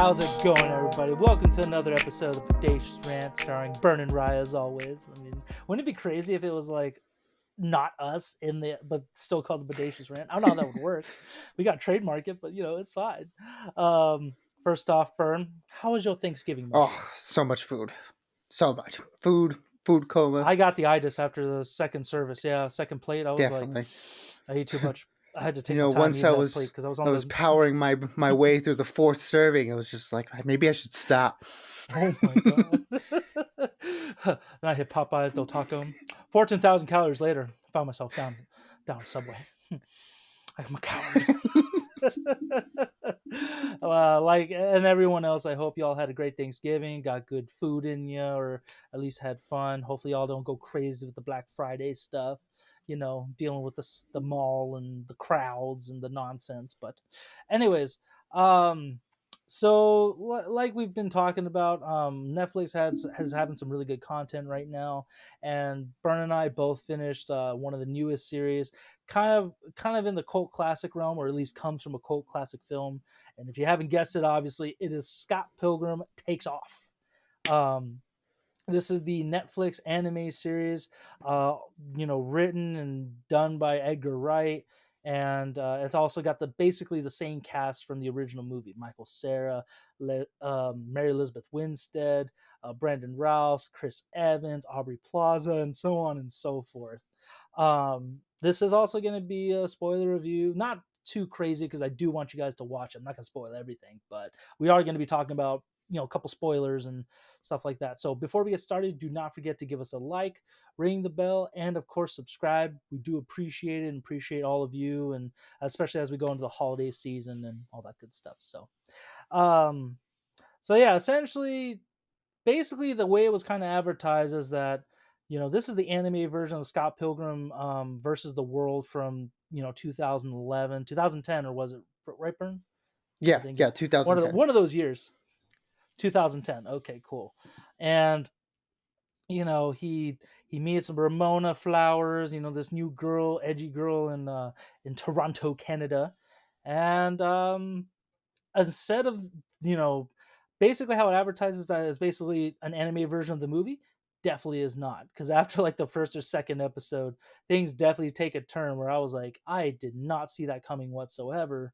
How's it going, everybody? Welcome to another episode of Bodacious Rant, starring Burn and Rye as always. I mean, wouldn't it be crazy if it was like not us in the, but still called the Bodacious Rant? I don't know how that would work. We got to trademark it, but it's fine. First off, Burn, how was your Thanksgiving, my dude? Oh, so much food. So much. Food coma. I got the itis after the second service. Yeah, second plate. I was like, Definitely. I ate too much. I had to take my time Once eating that plate because I was I on was the. powering my way through the fourth serving, it was just like maybe I should stop. Oh my god. Then I hit Popeyes Del Taco. 14,000 calories later, I found myself down a Subway. I'm a coward. Like and everyone else, I hope y'all had a great Thanksgiving, got good food in you, or at least had fun. Hopefully, y'all don't go crazy with the Black Friday stuff. Dealing with the mall and the crowds and the nonsense. But, anyways, so like we've been talking about, Netflix has having some really good content right now, and Bern and I both finished one of the newest series, kind of in the cult classic realm, or at least comes from a cult classic film. And if you haven't guessed it, obviously it is Scott Pilgrim Takes Off. Um, this is the Netflix anime series, uh, written and done by Edgar Wright, and it's also got the basically the same cast from the original movie: Michael Cera, Mary Elizabeth Winstead, Brandon Routh, Chris Evans, Aubrey Plaza, and so on and so forth. This is also going to be a spoiler review, not too crazy because I do want you guys to watch it. I'm not going to spoil everything, but we are going to be talking about a couple spoilers and stuff like that. So before we get started, do not forget to give us a like, ring the bell, and of course subscribe. We do appreciate it and appreciate all of you, and especially as we go into the holiday season and all that good stuff. Um, so yeah, essentially, basically the way it was kind of advertised is that this is the anime version of Scott Pilgrim versus the World from 2011, 2010, or was it right, Burn? I Yeah, think yeah, one of 2010. one of those years. 2010. Okay, cool. And he meets Ramona Flowers, this new girl, edgy girl in Toronto, Canada. And instead of, you know, basically how it advertises that is basically an anime version of the movie, definitely is not. Because after like the first or second episode, things definitely take a turn where I was like, I did not see that coming whatsoever.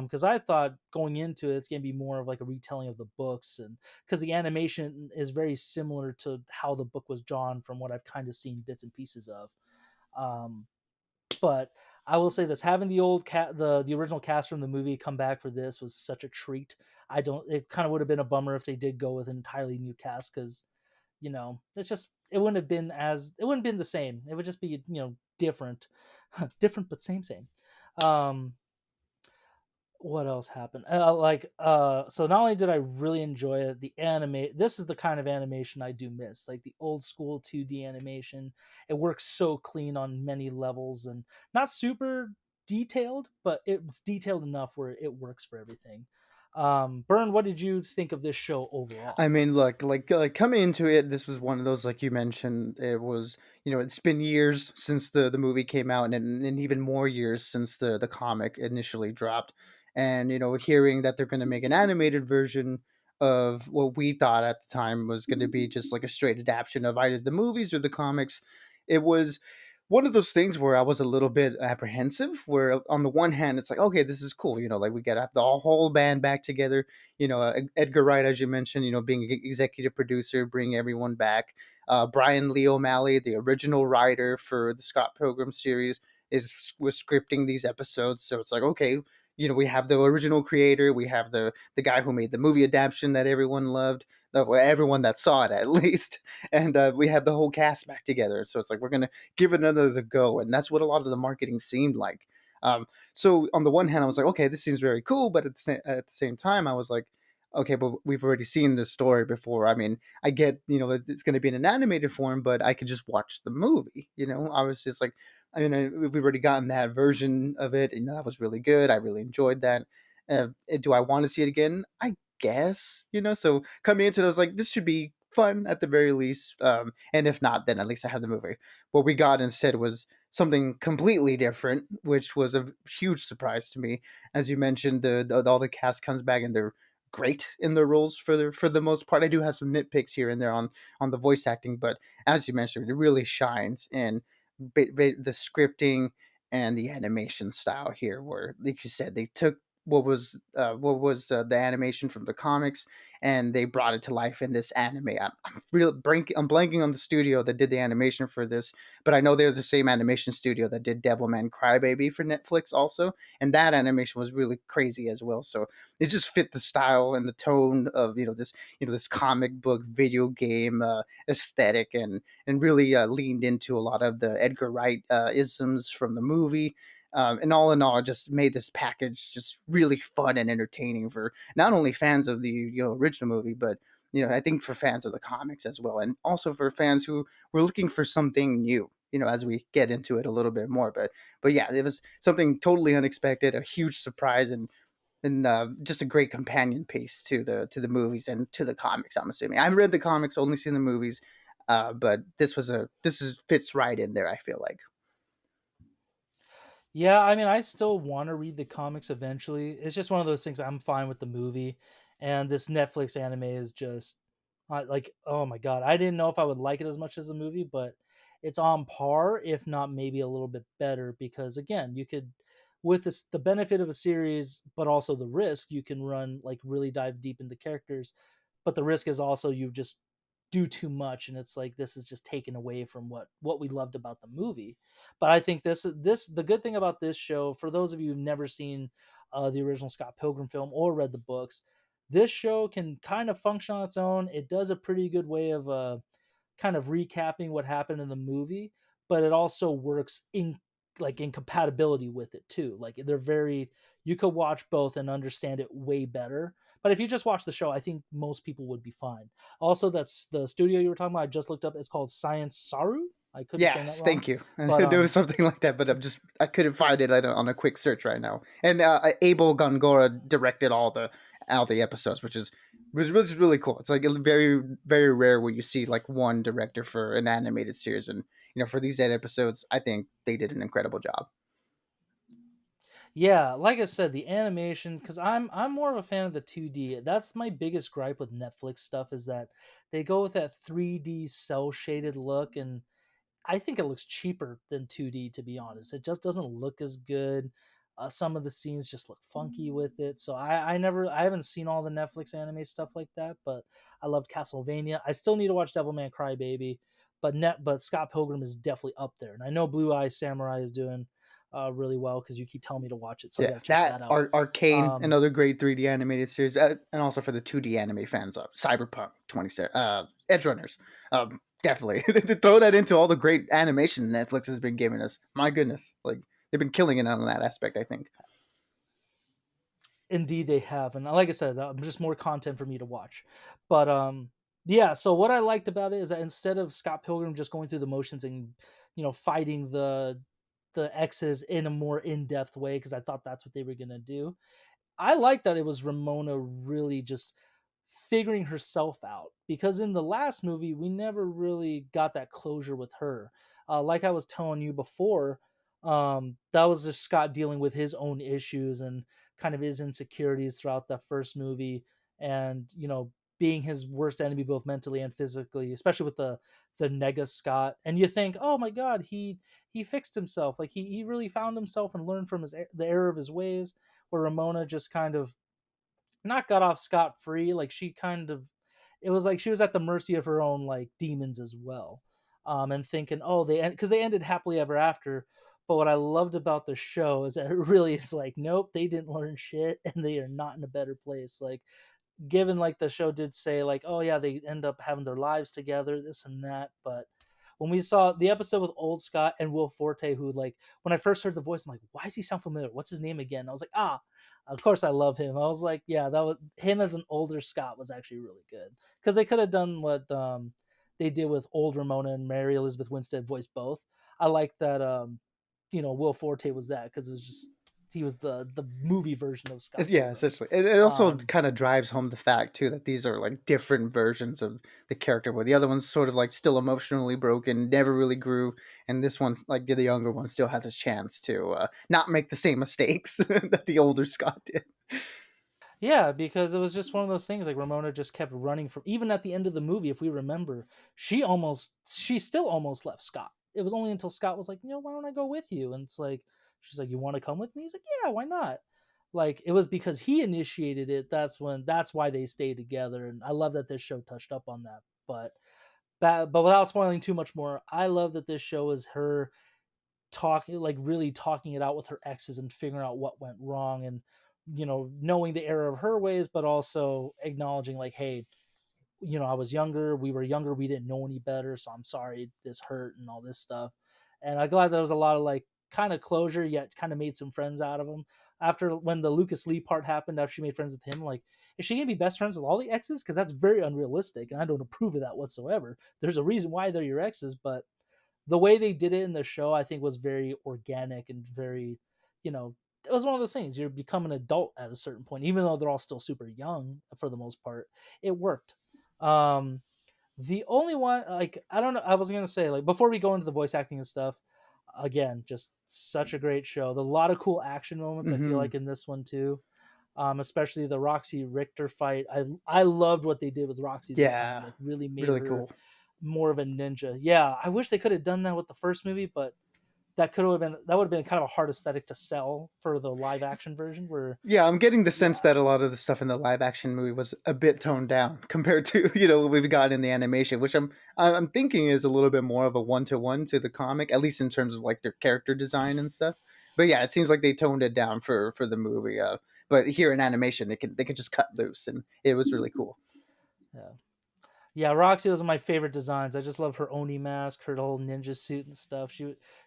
Because I thought going into it, it's going to be more of like a retelling of the books, and because the animation is very similar to how the book was drawn from what I've kind of seen bits and pieces of. Um, but I will say this: having the old the original cast from the movie come back for this was such a treat. I don't. It kind of would have been a bummer if they did go with an entirely new cast, because it's just it wouldn't have been it wouldn't have been the same. It would just be different, different but same. Um, what else happened? So not only did I really enjoy it, the anime, this is the kind of animation I do miss, like the old school 2D animation. It works so clean on many levels, and not super detailed, but it's detailed enough where it works for everything. Bern, what did you think of this show overall? I mean, look, like coming into it, this was one of those, like you mentioned, it was, it's been years since the movie came out, and even more years since the comic initially dropped. And, hearing that they're going to make an animated version of what we thought at the time was going to be just like a straight adaptation of either the movies or the comics, it was one of those things where I was a little bit apprehensive. Where on the one hand, it's like, okay, this is cool, like we get the whole band back together. Edgar Wright, as you mentioned, being executive producer, bring everyone back. Brian Lee O'Malley, the original writer for the Scott Pilgrim series, was scripting these episodes. So it's like, okay, we have the original creator, we have the guy who made the movie adaptation that everyone loved, everyone that saw it at least, and we have the whole cast back together. So it's like we're gonna give it another go, and that's what a lot of the marketing seemed like. So on the one hand, I was like, okay, this seems very cool, but at the same time, I was like, okay, but we've already seen this story before. I mean, I get, it's going to be in an animated form, but I could just watch the movie. I was just like, I mean, we've already gotten that version of it, and that was really good. I really enjoyed that. Do I want to see it again? I guess, So coming into it, I was like, this should be fun at the very least. And if not, then at least I have the movie. What we got instead was something completely different, which was a huge surprise to me. As you mentioned, all the cast comes back and they're great in their roles for the most part. I do have some nitpicks here and there on the voice acting, but as you mentioned, it really shines in the scripting and the animation style here, where, like you said, they took what was the animation from the comics, and they brought it to life in this anime. I'm blanking on the studio that did the animation for this, but I know they're the same animation studio that did Devilman Crybaby for Netflix also, and that animation was really crazy as well. So it just fit the style and the tone of this comic book video game aesthetic, and really leaned into a lot of the Edgar Wright isms from the movie. And all in all, it just made this package just really fun and entertaining for not only fans of the original movie, but I think for fans of the comics as well, and also for fans who were looking for something new. As we get into it a little bit more, but yeah, it was something totally unexpected, a huge surprise, and just a great companion piece to the movies and to the comics. I'm assuming I've read the comics, only seen the movies, but this is fits right in there. I feel like. Yeah, I mean, I still want to read the comics eventually. It's just one of those things. I'm fine with the movie, and this Netflix anime is just like, oh my god, I didn't know if I would like it as much as the movie, but it's on par, if not maybe a little bit better. Because again, you could, with this, the benefit of a series, but also the risk, you can run like really dive deep into characters, but the risk is also you just do too much, and it's like this is just taken away from what we loved about the movie. But I think this the good thing about this show, for those of you who've never seen the original Scott Pilgrim film or read the books, this show can kind of function on its own. It does a pretty good way of kind of recapping what happened in the movie, but it also works in like in compatibility with it too. Like they're very, you could watch both and understand it way better. But if you just watch the show, I think most people would be fine. Also, that's the studio you were talking about. I just looked up. It's called Science Saru. I could be saying that Yes, wrong, thank you. but There was something like that, but I couldn't find it on a quick search right now. And Abel Gongora directed all the episodes, which is really cool. It's like very very rare when you see like one director for an animated series, and for these 8 episodes, I think they did an incredible job. yeah, like I said, the animation, because I'm more of a fan of the 2D. That's my biggest gripe with Netflix stuff, is that they go with that 3D cell shaded look, and I think it looks cheaper than 2D, to be honest. It just doesn't look as good. Some of the scenes just look funky with it. So I haven't seen all the Netflix anime stuff like that, but I loved Castlevania. I still need to watch Devilman Crybaby, but Scott Pilgrim is definitely up there. And I know Blue Eye Samurai is doing really well because you keep telling me to watch it, so I Yeah, got to check that that out. Arcane, Um, another great 3D animated series, and also for the 2D anime fans of Cyberpunk 27, Edge Runners, definitely throw that into all the great animation Netflix has been giving us. My goodness, like they've been killing it on that aspect. I think. Indeed, they have, and like I said, just more content for me to watch. But yeah. So what I liked about it is that instead of Scott Pilgrim just going through the motions and fighting the X's in a more in depth way, because I thought that's what they were gonna do, I like that it was Ramona really just figuring herself out, because in the last movie we never really got that closure with her. Like I was telling you before, that was just Scott dealing with his own issues and kind of his insecurities throughout the first movie, and being his worst enemy both mentally and physically, especially with the nega Scott. And you think, oh my god, he fixed himself, like he really found himself and learned from the error of his ways, where Ramona just kind of not got off scot free. Like she kind of, it was like she was at the mercy of her own like demons as well. And thinking, oh, because they ended happily ever after. But what I loved about the show is that it really is like, nope, they didn't learn shit, and they are not in a better place. Like, given like the show did say like, oh yeah, they end up having their lives together, this and that, but when we saw the episode with old Scott and Will Forte, who, like, when I first heard the voice, I'm like, why does he sound familiar? What's his name again? I was like, of course I love him. I was like, yeah, that was him as an older Scott was actually really good, because they could have done what they did with old Ramona and Mary Elizabeth Winstead voiced both. I like that Will Forte was that, because it was just he was the movie version of Scott Yeah, Pilgrim. essentially. It also Um, kind of drives home the fact too that these are like different versions of the character, where the other one's sort of like still emotionally broken, never really grew, and this one's like the younger one still has a chance to not make the same mistakes that the older Scott did. Yeah, because it was just one of those things, like, Ramona just kept running from, even at the end of the movie, if we remember, she still almost left Scott. It was only until Scott was like, "You know, why don't I go with you?" And it's like, she's like, "You wanna come with me?" He's like, "Yeah, why not?" Like, it was because he initiated it, that's why they stayed together, and I love that this show touched up on that, but without spoiling too much more, I love that this show is her talking, like, really talking it out with her exes and figuring out what went wrong, and knowing the error of her ways, but also acknowledging, like, hey, I was younger, we were younger, we didn't know any better, so I'm sorry this hurt and all this stuff. And I'm glad there was a lot of, like, kind of closure, yet kind of made some friends out of him after, when the Lucas Lee part happened, after she made friends with him. Like, is she gonna be best friends with all the exes? Because that's very unrealistic, and I don't approve of that whatsoever. There's a reason why they're your exes, but the way they did it in the show, I think, was very organic and very, it was one of those things. You become an adult at a certain point, even though they're all still super young for the most part. It worked. Um, the only one, like, I don't know, I was gonna say, like, before we go into the voice acting and stuff, again, just such a great show. There's a lot of cool action moments, I feel Hmm. like, in this one too. Especially the Roxy Richter fight. I loved what they did with Roxy this time. Yeah, Like, really made really her cool. more of a ninja. Yeah, I wish they could have done that with the first movie, but that would have been kind of a hard aesthetic to sell for the live action version. Where, Yeah, I'm getting the yeah, sense that a lot of the stuff in the live action movie was a bit toned down compared to what we've got in the animation, which I'm thinking is a little bit more of a one to one to the comic, at least in terms of like their character design and stuff. But yeah, it seems like they toned it down for the movie. But here in animation, they can just cut loose, and it was really cool. yeah, yeah. Roxy was one of my favorite designs. I just love her Oni mask, her whole ninja suit and stuff.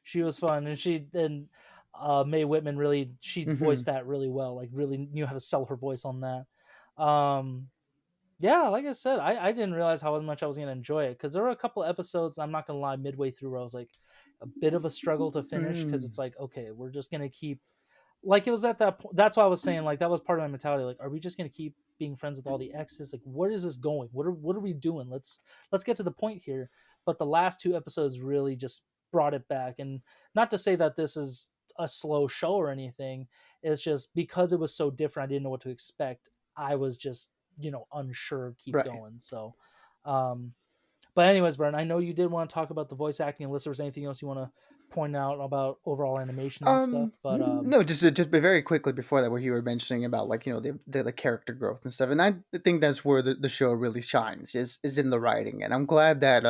She was fun, and Mae Whitman, really, she Hmm. voiced that really well. Like, really knew how to sell her voice on that. Um, Yeah, like I said, I didn't realize how much I was gonna enjoy it, because there were a couple episodes, I'm not gonna lie, midway through, where I was like, a bit of a struggle to finish, because it's Mm. like, okay, we're just gonna keep, like, it was at that point. That's why I was saying, like, that was part of my mentality. Like, are we just gonna keep being friends with all the exes? Like, where is this going? What are we doing? Let's get to the point here. But the last two episodes really just brought it back. And not to say that this is a slow show or anything. It's just because it was so different, I didn't know what to expect. I was just, unsure, keep Right. going. So, um but anyways, Brian, I know you did want to talk about the voice acting, unless there's anything else you want to point out about overall animation and stuff. But No, just very quickly before that, what you were mentioning about like the character growth and stuff, and I think that's where the show really shines is in the writing, and I'm glad that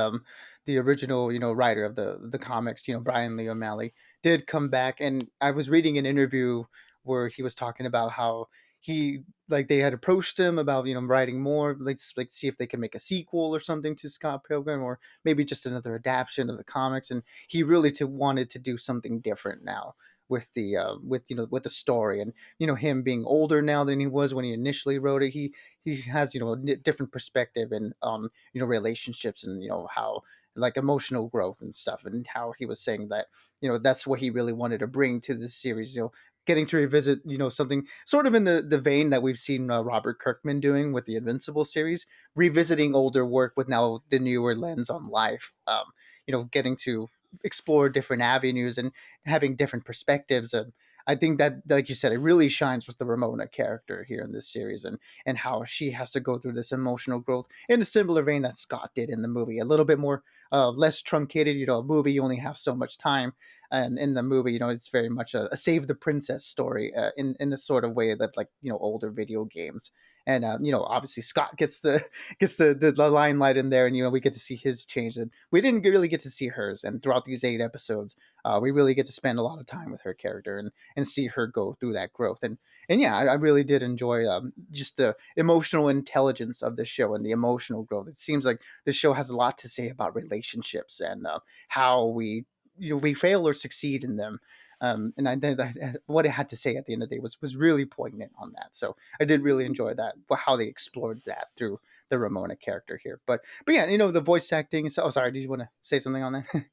the original writer of the comics Brian Lee O'Malley did come back, and I was reading an interview where he was talking about how he like they had approached him about writing more, like see if they could make a sequel or something to Scott Pilgrim, or maybe just another adaptation of the comics, and he really wanted to do something different now with the with the story, and him being older now than he was when he initially wrote it. He has a different perspective and on relationships, and how like emotional growth and stuff, and how he was saying that that's what he really wanted to bring to this series, getting to revisit something sort of in the vein that we've seen Robert Kirkman doing with the Invincible series, revisiting older work with now the newer lens on life. Getting to explore different avenues and having different perspectives. I think that, like you said, it really shines with the Ramona character here in this series, and how she has to go through this emotional growth in a similar vein that Scott did in the movie. A little bit more, less truncated. A movie you only have so much time, and in the movie, it's very much a save the princess story in a sort of way that like older video games. And obviously Scott gets the limelight in there, and we get to see his change, and we didn't really get to see hers. And throughout these 8 episodes, we really get to spend a lot of time with her character and see her go through that growth. And yeah, I really did enjoy just the emotional intelligence of the show and the emotional growth. It seems like the show has a lot to say about relationships and how we fail or succeed in them. And I think that what it had to say at the end of the day was really poignant on that. So I did really enjoy that, how they explored that through the Ramona character here. But yeah, the voice acting. So, oh, sorry, did you want to say something on that?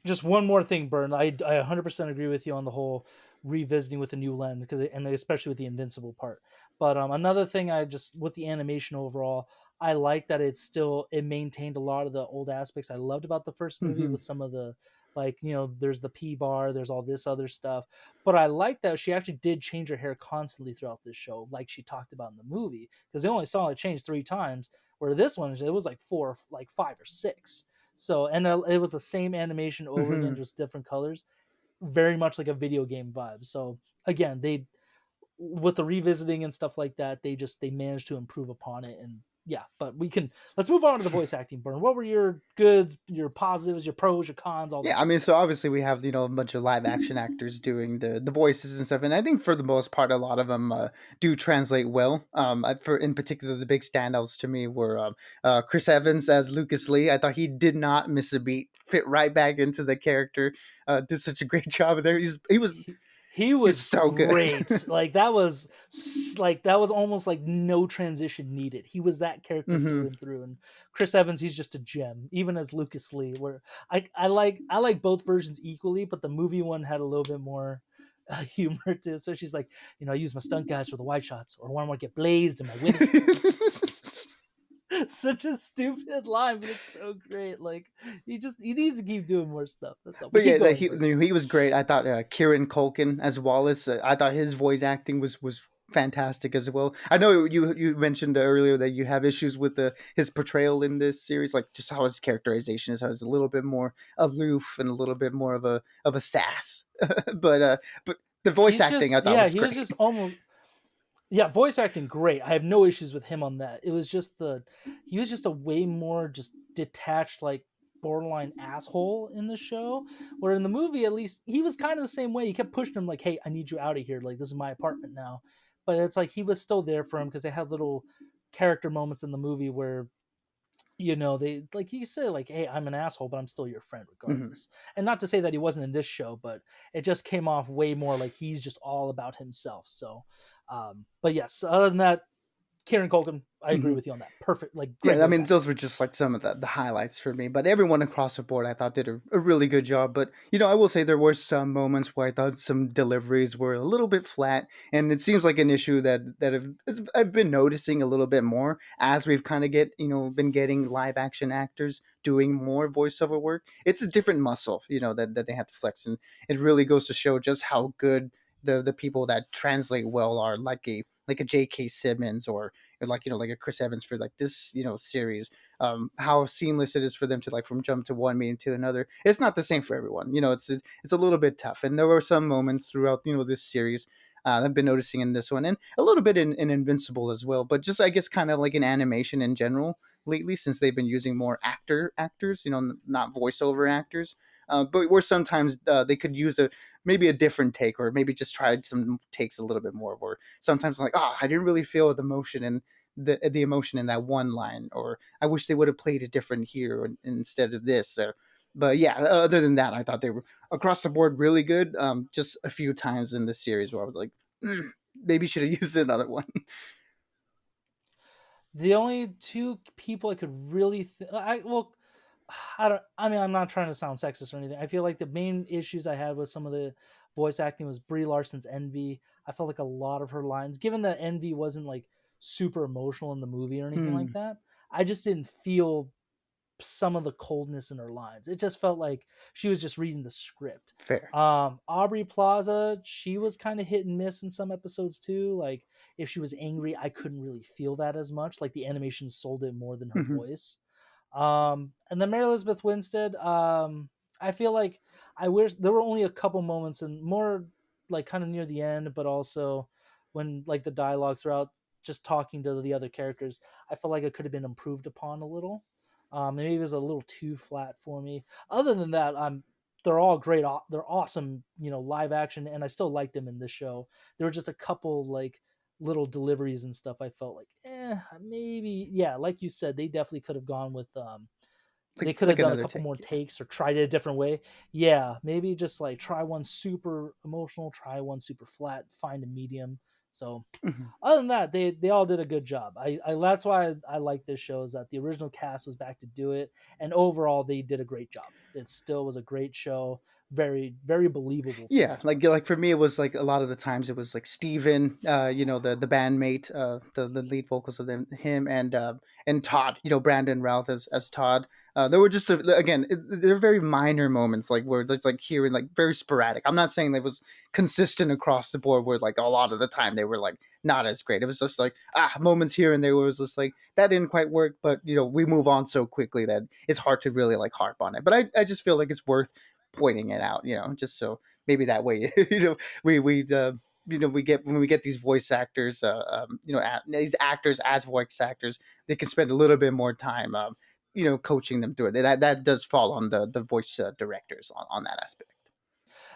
just one more thing, Burn. I 100% agree with you on the whole revisiting with a new lens, because, and especially with the Invincible part. But another thing, I just, with the animation overall, I like that it maintained a lot of the old aspects I loved about the first movie, Hmm. with some of the Like, there's the P bar, there's all this other stuff. But I like that she actually did change her hair constantly throughout this show, like she talked about in the movie, because they only saw it change 3 times. Where this one, it was like four, like 5 or 6. So, and it was the same animation over again, Hmm. just different colors, very much like a video game vibe. So again, they, with the revisiting and stuff like that, they managed to improve upon it. And yeah, but let's move on to the voice acting. Burn, what were your goods, your positives, your pros, your cons, all Yeah, that I good mean, stuff? so obviously we have a bunch of live action actors doing the voices and stuff, and I think for the most part, a lot of them do translate well. For in particular, the big standouts to me were Chris Evans as Lucas Lee. I thought he did not miss a beat, fit right back into the character. Did such a great job there. He He's was so good. great. Like that was almost like no transition needed. He was that character Hmm. through and through. And Chris Evans, he's just a gem, even as Lucas Lee. Where I like both versions equally, but the movie one had a little bit more humor to it. So she's like, I use my stunt guys for the wide shots, or when I want to get blazed in my Winnie. Such a stupid line, but it's so great. Like he needs to keep doing more stuff. That's all. But But yeah, keep like going, he Bert. he was great. I thought Kieran Culkin as Wallace. I thought his voice acting was fantastic as well. I know you mentioned earlier that you have issues with his portrayal in this series, like just how his characterization is, how he's a little bit more aloof and a little bit more of a sass. But the voice He's acting just I thought yeah, was he was great. just almost yeah, voice acting great. I have no issues with him on that. It was just he was just a way more just detached, like borderline asshole in the show. Where in the movie, at least he was kind of the same way. He kept pushing him like, "Hey, I need you out of here. Like this is my apartment now." But it's like he was still there for him because they had little character moments in the movie where they, like you said, like, "Hey, I'm an asshole, but I'm still your friend Mhm. regardless." And not to say that he wasn't in this show, but it just came off way more like he's just all about himself. So, but yes, other than that, Kieran Culkin, I agree Mhm. with you on that. Perfect, like great Yeah, I voice mean, acting. those were just like some of the highlights for me. But everyone across the board, I thought, did a really good job. But, I will say there were some moments where I thought some deliveries were a little bit flat. And it seems like an issue I've been noticing a little bit more as we've kind of been getting live action actors doing more voiceover work. It's a different muscle, that they have to flex. And it really goes to show just how good the people that translate well are, like a J.K. Simmons or like a Chris Evans for like this series. How seamless it is for them to like from jump to one meeting to another. It's not the same for everyone. It's a little bit tough, and there were some moments throughout this series. I've been noticing in this one, and a little bit in Invincible as well. But just I guess kind of like in animation in general lately, since they've been using more actors, not voiceover actors. But where sometimes they could use maybe a different take, or maybe just tried some takes a little bit more. Or sometimes I'm like, oh, I didn't really feel the emotion in the emotion in that one line, or I wish they would have played it different here instead of this. But yeah, other than that, I thought they were across the board really good. Just a few times in the series where I was like, maybe should have used another one. The only two people I could really, I don't. I mean, I'm not trying to sound sexist or anything. I feel like the main issues I had with some of the voice acting was Brie Larson's Envy. I felt like a lot of her lines, given that Envy wasn't like super emotional in the movie or anything like Hmm, that, I just didn't feel some of the coldness in her lines. It just felt like she was just reading the script. fair. Aubrey Plaza, she was kind of hit and miss in some episodes too. Like if she was angry, I couldn't really feel that as much. Like the animation sold it more than her Hmm. voice. And then Mary Elizabeth Winstead, I feel like I wish there were only a couple moments and more like kind of near the end, but also when like the dialogue throughout just talking to the other characters, I felt like it could have been improved upon a little. Maybe it was a little too flat for me. Other than that, they're all great. They're awesome, live action, and I still liked them in this show. There were just a couple like little deliveries and stuff I felt like, maybe, yeah, like you said, they definitely could have gone with they could have Like done a another couple more take. Yeah. takes or tried it a different way. Yeah, maybe just like try one super emotional, try one super flat, find a medium. So Hmm. other than that, they all did a good job. I That's why I like this show, is that the original cast was back to do it, and overall they did a great job. It still was a great show, very very believable for the Yeah, most part. like for me, it was like a lot of the times it was like Steven, the bandmate, the lead vocals of him and Todd, Brandon Routh as Todd. There were just again, they're very minor moments, like where it's like hearing like very sporadic. I'm not saying that it was consistent across the board, where like a lot of the time they were like not as great. It was just like moments here and there where it was just like that didn't quite work, but we move on so quickly that it's hard to really like harp on it. But I just feel like it's worth pointing it out, just so maybe that way we get when we get these voice actors, these actors as voice actors, they can spend a little bit more time, coaching them through it. That does fall on the voice directors on that aspect.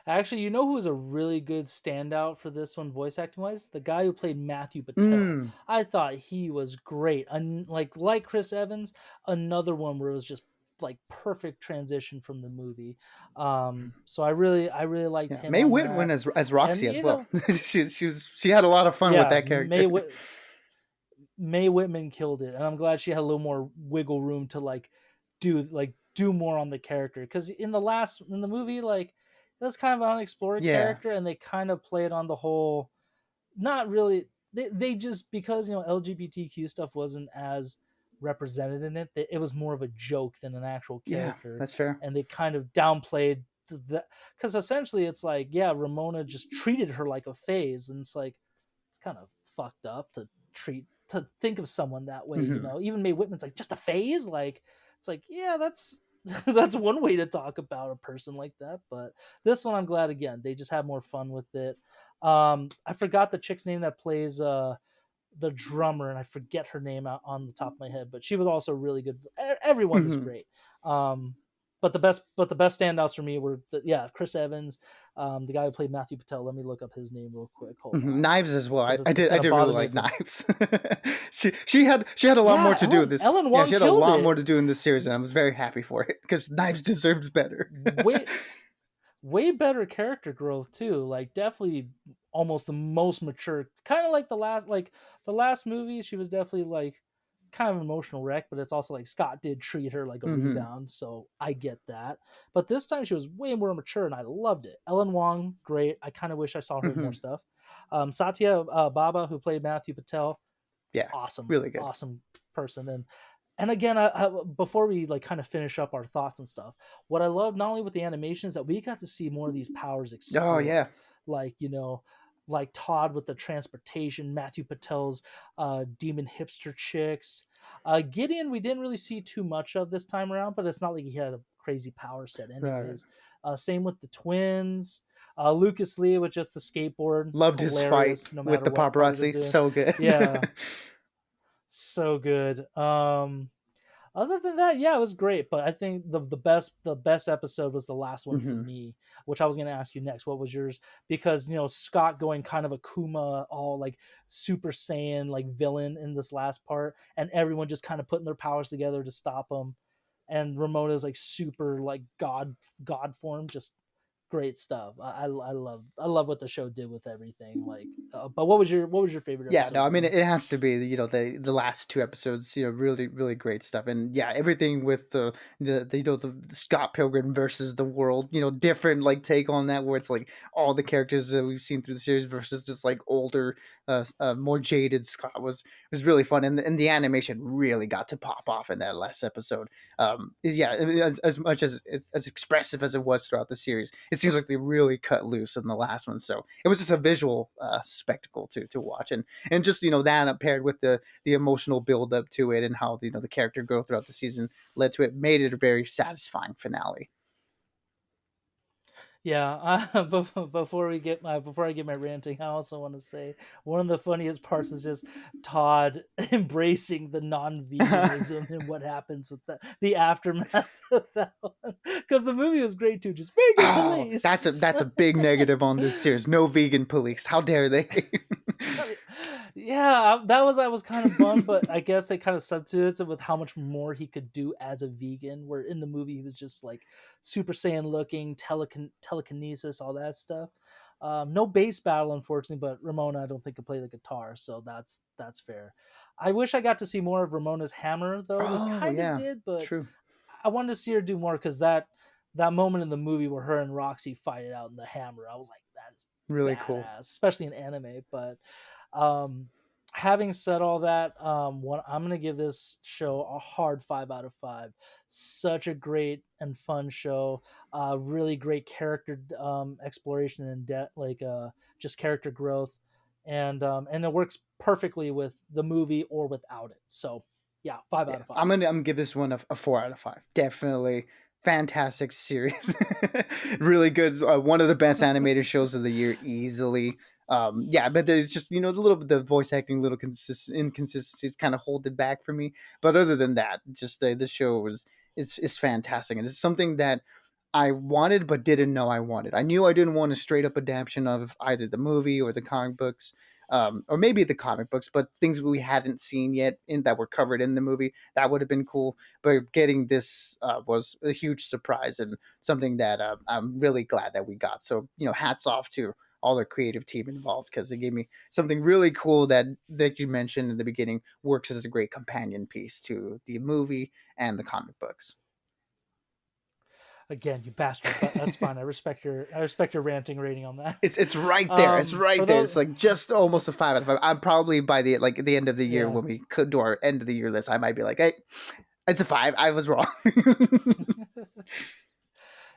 Actually, you know who was a really good standout for this one, voice acting wise? The guy who played Matthew Patel. Mm, I thought he was great. And like Chris Evans, another one where it was just like perfect transition from the movie. So I really liked yeah, him May on Whitman that. as And Roxy as you well. know, She had a lot of fun with yeah, that character. May Whitman killed it, and I'm glad she had a little more wiggle room to do more on the character. Because in the movie, like it was kind of an unexplored Yeah, character, and they kind of played on the whole. Not really. They just because LGBTQ stuff wasn't as represented in it. It was more of a joke than an actual yeah, character, that's fair. and they kind of downplayed the because essentially it's like yeah, Ramona just treated her like a phase, and it's like it's kind of fucked up to think of someone that way. Hmm. Even Mae Whitman's like just a phase. Like it's like yeah, that's that's one way to talk about a person like that. But this one, I'm glad again they just had more fun with it. I forgot the chick's name that plays the drummer, and I forget her name out on the top of my head, but she was also really good. Everyone was Hmm. great. But the best standouts for me were yeah, Chris Evans, the guy who played Matthew Patel. Let me look up his name real quick. Hold Hmm. on, Knives as well. I, because I it's did I gonna did really bother me like if I. Knives. She had a lot more Yeah, to do in Ellen this. Ellen Yeah, Wong she had a killed lot more it. to do in this series, and I was very happy for it because Knives deserves better. Way way better character growth too. Like definitely almost the most mature. Kind of like the last movie. She was definitely like kind of an emotional wreck, but it's also like Scott did treat her like a Hmm. rebound, so I get that. But this time she was way more mature, and I loved it. Ellen Wong, great. I kind of wish I saw her in more Hmm. stuff. Satya Baba, who played Matthew Patel, Yeah, awesome, really good. awesome person. And again, before we like kind of finish up our thoughts and stuff, what I love not only with the animation is that we got to see more of these powers Oh yeah. explored, like like Todd with the transportation, Matthew Patel's demon hipster chicks, Gideon. We didn't really see too much of this time around, but it's not like he had a crazy power set, Right. anyways. Same with the twins. Lucas Lee with just the skateboard, Loved his fight hilarious no with matter the what part he was paparazzi. doing. So good. Yeah, so good. Other than that, yeah, it was great. But I think the best episode was the last one for Hmm. me, which I was going to ask you next. What was yours? Because Scott going kind of Akuma, all like Super Saiyan, like villain in this last part, and everyone just kind of putting their powers together to stop him. And Ramona's like super like god form, just great stuff. I love what the show did with everything. Like, but what was your favorite Yeah, no, episode I for mean you? it has to be the last two episodes, really really great stuff, and yeah, everything with the Scott Pilgrim versus the world, different like take on that, where it's like all the characters that we've seen through the series versus this like older, more jaded Scott was really fun, and the animation really got to pop off in that last episode. Yeah, I mean, as much as expressive as it was throughout the series, it seems like they really cut loose in the last one, so it was just a visual spectacle to watch, and just that paired with the emotional build up to it and how the character growth throughout the season led to it, made it a very satisfying finale. Yeah, before I get my ranting, I also want to say one of the funniest parts is just Todd embracing the non-veganism and what happens with the aftermath of that one. Because the movie was great too, just vegan Oh, police. that's a big negative on this series. No vegan police. How dare they? Yeah, I was kind of bummed, but I guess they kind of substituted with how much more he could do as a vegan. Where in the movie he was just like Super Saiyan looking, telekinesis, all that stuff. No bass battle, unfortunately, but Ramona I don't think could play the guitar, so that's fair. I wish I got to see more of Ramona's hammer though. We Oh kind of yeah, did, but true. I wanted to see her do more because that moment in the movie where her and Roxy fight it out in the hammer, I was like, that is Really cool. badass, especially in anime. But um, having said all that, what I'm gonna give this show a hard 5 out of 5. Such a great and fun show. Really great character exploration and just character growth, and it works perfectly with the movie or without it. So yeah, five Yeah, out of I'm five. gonna give this one a 4 out of 5. Definitely fantastic series, really good. One of the best animated shows of the year, easily. Yeah, but there's just the little bit the voice acting, little inconsistencies kind of hold it back for me. But other than that, just the show is fantastic, and it's something that I wanted but didn't know I wanted. I knew I didn't want a straight up adaptation of either the movie or the comic books, or maybe the comic books, but things we hadn't seen yet in that were covered in the movie. That would have been cool. But getting this was a huge surprise and something that I'm really glad that we got. So hats off to all the creative team involved because they gave me something really cool that you mentioned in the beginning works as a great companion piece to the movie and the comic books. Again, you bastard, but that's fine. I respect your ranting rating on that. It's right there. It's For right there. It's those, like just almost a 5 out of 5. I'm probably by the end of the year yeah. when we could do our end of the year list, I might be like, hey, it's a 5. I was wrong.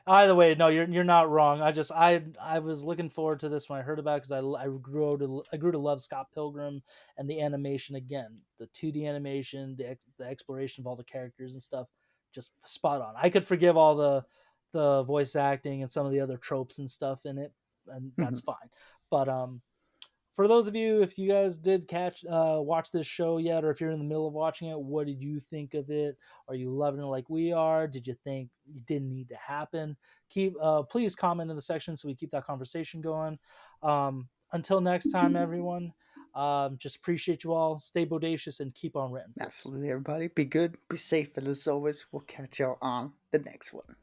Either way, no, you're not wrong. I was looking forward to this when I heard about it because I grew to love Scott Pilgrim and the animation again, the 2D animation, the exploration of all the characters and stuff, just spot on. I could forgive all the voice acting and some of the other tropes and stuff in it, and that's Mhm. fine. But for those of you, if you guys did watch this show yet, or if you're in the middle of watching it, what did you think of it? Are you loving it like we are? Did you think it didn't need to happen? Please comment in the section so we keep that conversation going. Until next time, everyone. Just appreciate you all. Stay bodacious and keep on renting, please. Absolutely, everybody. Be good, be safe, and as always, we'll catch y'all on the next one.